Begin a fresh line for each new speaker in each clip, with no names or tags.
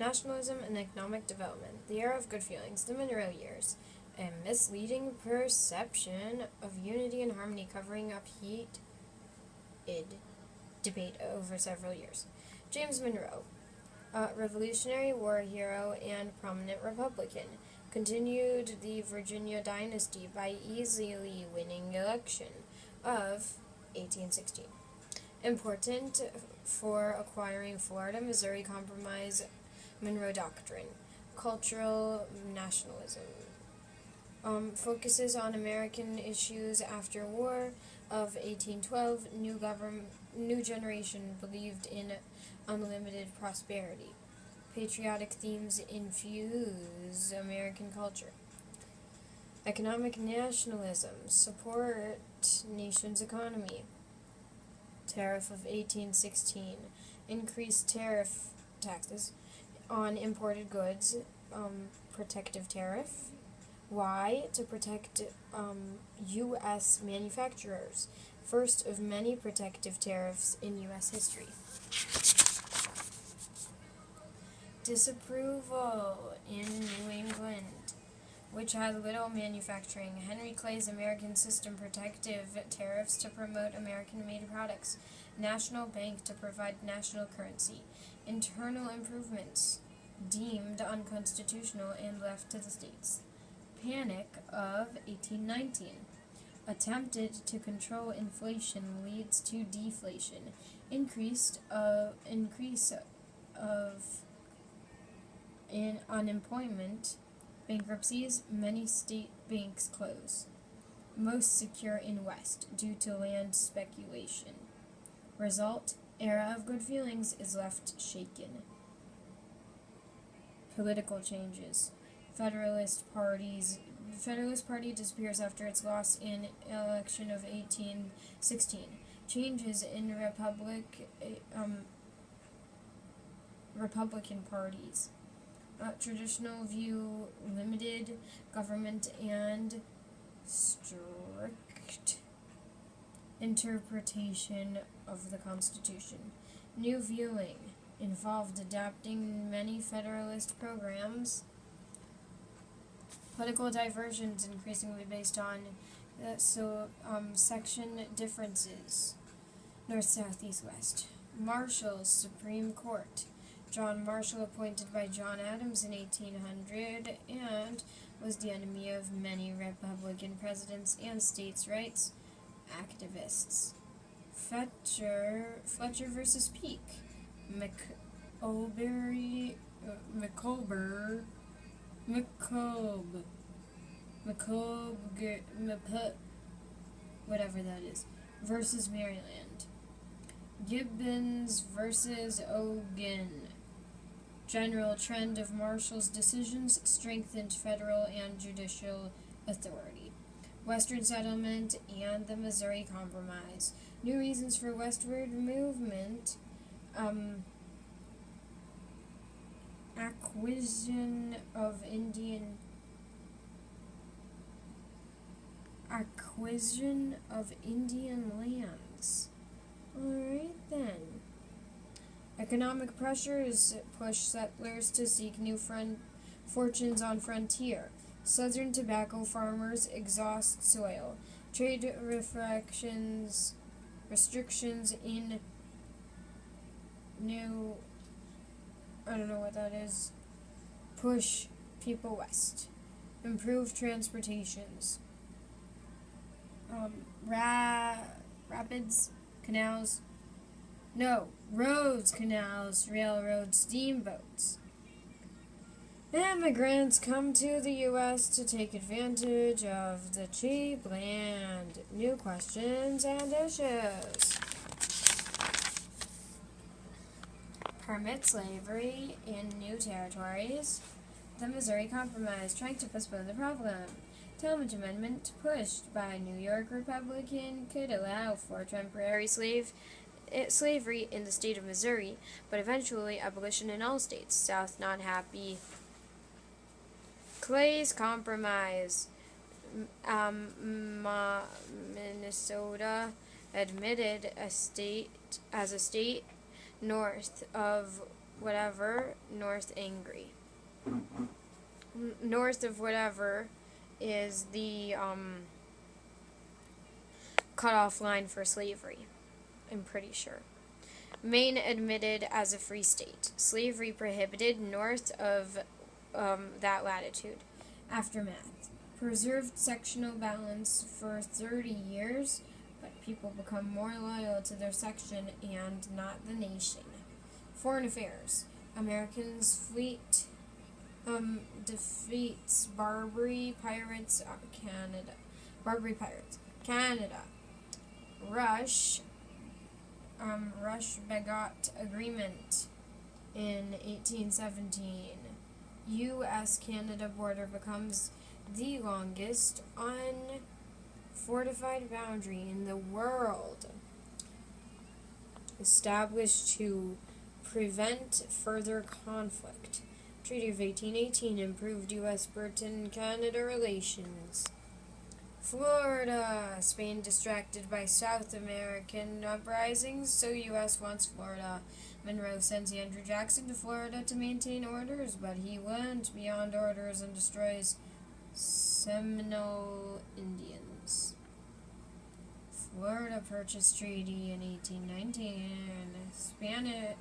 Nationalism and Economic Development, the Era of Good Feelings, the Monroe Years, a misleading perception of unity and harmony covering up heated debate over several years. James Monroe, a Revolutionary War hero and prominent Republican, continued the Virginia dynasty by easily winning election of 1816. Important for acquiring Florida, Missouri Compromise, Monroe Doctrine, cultural nationalism. Focuses on American issues after war of 1812. New generation believed in unlimited prosperity. Patriotic themes infuse American culture. Economic nationalism, support nation's economy. Tariff of 1816, increased tariff taxes on imported goods, protective tariff. Why? To protect U.S. manufacturers. First of many protective tariffs in U.S. history. Disapproval in New England, which had little manufacturing. Henry Clay's American System protective tariffs to promote American-made products. National Bank to provide national currency. Internal improvements deemed unconstitutional and left to the states. Panic of 1819. Attempted to control inflation leads to deflation. Increase of in unemployment. Bankruptcies, many state banks close. Most secure in West due to land speculation. Result, era of good feelings is left shaken. Political changes. Federalist Party disappears after its loss in election of 1816. Changes in Republican parties. Traditional view, limited government, and strict interpretation of the Constitution. New viewing involved adapting many Federalist programs. Political diversions increasingly based on section differences. North, South, East, West. Marshall's Supreme Court. John Marshall, appointed by John Adams in 1800, and was the enemy of many Republican presidents and states' rights activists. Fletcher versus Peake. McColb, whatever that is, versus Maryland. Gibbons versus Ogun. General trend of Marshall's decisions strengthened federal and judicial authority. Western settlement and the Missouri Compromise. New reasons for westward movement. Acquisition of Indian lands. Alright then. Economic pressures push settlers to seek new fortunes on frontier. Southern tobacco farmers exhaust soil. Trade restrictions in new, I don't know what that is, push people west. Improve transportations. Rapids, canals, roads, canals, railroads, steamboats. Immigrants come to the U.S. to take advantage of the cheap land. New questions and issues. Permit slavery in new territories. The Missouri Compromise, trying to postpone the problem. Talmadge Amendment, pushed by New York Republican, could allow for temporary slavery in the state of Missouri, but eventually abolition in all states. South not happy. Clay's Compromise. Minnesota admitted a state north of whatever, north angry. North of whatever is the cutoff line for slavery, I'm pretty sure. Maine admitted as a free state. Slavery prohibited north of that latitude. Aftermath. Preserved sectional balance for 30 years, but people become more loyal to their section and not the nation. Foreign affairs. Americans' fleet defeats Barbary pirates. Canada. Rush-Bagot Agreement in 1817. U.S.-Canada border becomes the longest unfortified boundary in the world. Established to prevent further conflict. Treaty of 1818 improved U.S.-Britain-Canada relations. Florida. Spain distracted by South American uprisings, so U.S. wants Florida. Monroe sends Andrew Jackson to Florida to maintain orders, but he went beyond orders and destroys Seminole Indians. Florida Purchase Treaty in 1819.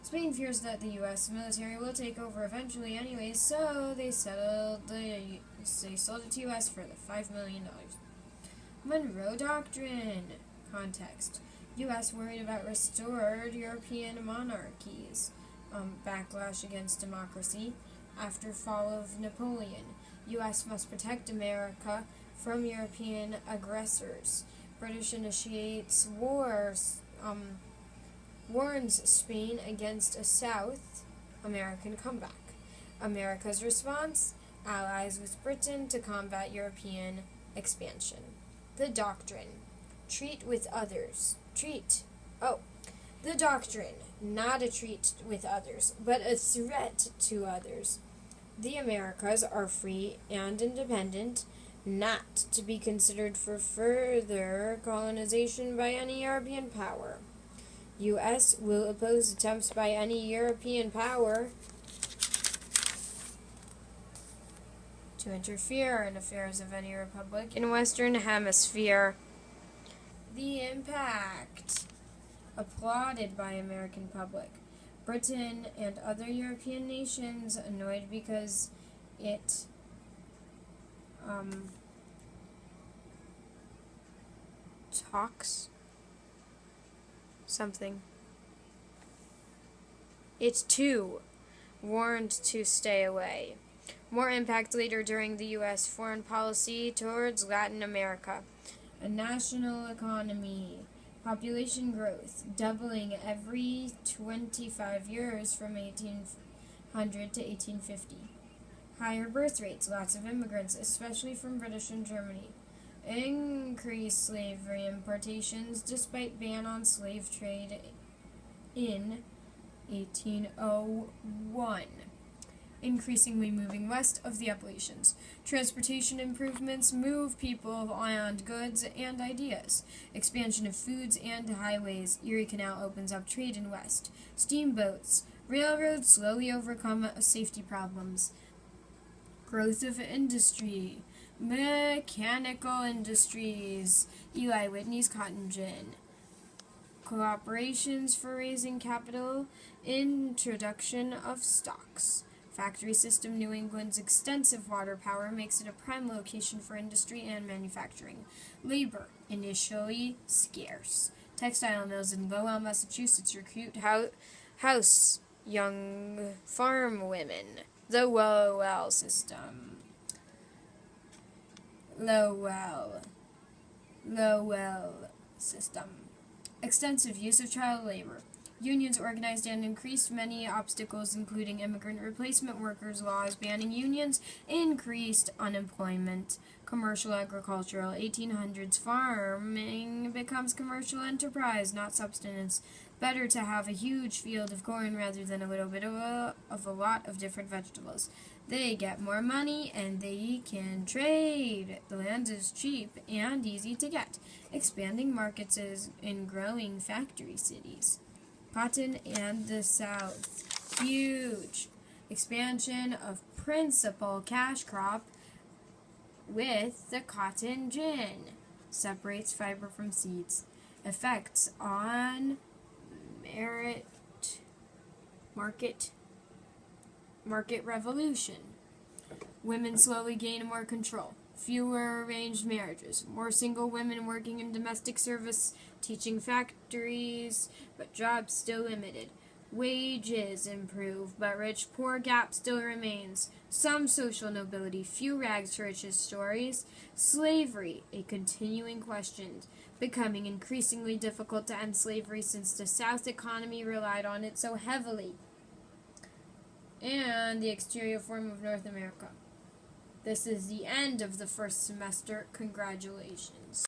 Spain fears that the U.S. military will take over eventually anyway, so they sold it to U.S. for the $5 million. Monroe Doctrine. Context. U.S. worried about restored European monarchies. Backlash against democracy. After fall of Napoleon. U.S. must protect America from European aggressors. British initiates wars. Warns Spain against a South American comeback. America's response, allies with Britain to combat European expansion. The doctrine, treat with others. The doctrine, not a treat with others, but a threat to others. The Americas are free and independent, not to be considered for further colonization by any European power. U.S. will oppose attempts by any European power to interfere in affairs of any republic in Western Hemisphere. The impact. Applauded by American public. Britain and other European nations annoyed because it talks something. It too warned to stay away. More impact later during the U.S. foreign policy towards Latin America. A national economy. Population growth, doubling every 25 years from 1800 to 1850. Higher birth rates, lots of immigrants, especially from British and Germany. Increased slavery importations despite ban on slave trade in 1801. Increasingly moving west of the Appalachians. Transportation improvements move people and goods and ideas. Expansion of foods and highways. Erie Canal opens up trade in west. Steamboats. Railroads slowly overcome safety problems. Growth of industry. Mechanical industries. Eli Whitney's cotton gin. Cooperations for raising capital. Introduction of stocks. Factory system. New England's extensive water power makes it a prime location for industry and manufacturing. Labor, initially scarce. Textile mills in Lowell, Massachusetts recruit house young farm women. The Lowell system. Lowell system. Extensive use of child labor. Unions organized and increased many obstacles, including immigrant replacement workers laws banning unions, increased unemployment. Commercial agricultural 1800s farming becomes commercial enterprise, not subsistence. Better to have a huge field of corn rather than a little bit of a lot of different vegetables. They get more money and they can trade. The land is cheap and easy to get. Expanding markets in growing factory cities. Cotton and the South. huge. Expansion of principal cash crop with the cotton gin. Separates fiber from seeds. Effects on market revolution. Women slowly gain more control. Fewer arranged marriages. More single women working in domestic service, teaching factories, but jobs still limited. Wages improve, but rich-poor gap still remains. Some social nobility, few rags to riches stories. Slavery, a continuing question, becoming increasingly difficult to end slavery since the South economy relied on it so heavily. And the exterior form of North America. This is the end of the first semester. Congratulations.